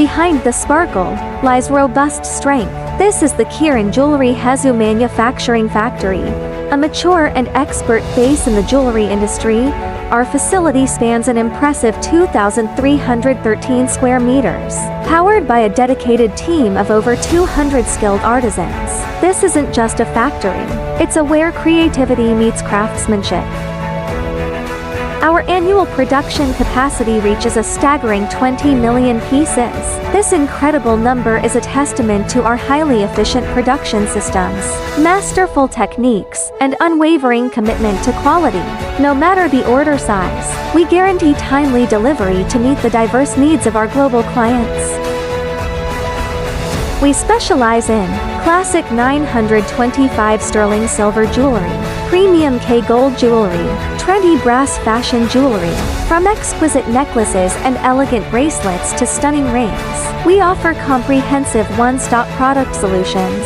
Behind the sparkle lies robust strength. This is the Kirin Jewelry Hezhou Manufacturing Factory, a mature and expert base in the jewelry industry. Our facility spans an impressive 2,313 square meters, powered by a dedicated team of over 200 skilled artisans. This isn't just a factory, it's a where creativity meets craftsmanship. Our annual production capacity reaches a staggering 20 million pieces. This incredible number is a testament to our highly efficient production systems, masterful techniques, and unwavering commitment to quality. No matter the order size, we guarantee timely delivery to meet the diverse needs of our global clients. We specialize in classic 925 sterling silver jewelry, premium K gold jewelry, trendy brass fashion jewelry. From exquisite necklaces and elegant bracelets to stunning rings, we offer comprehensive one-stop product solutions.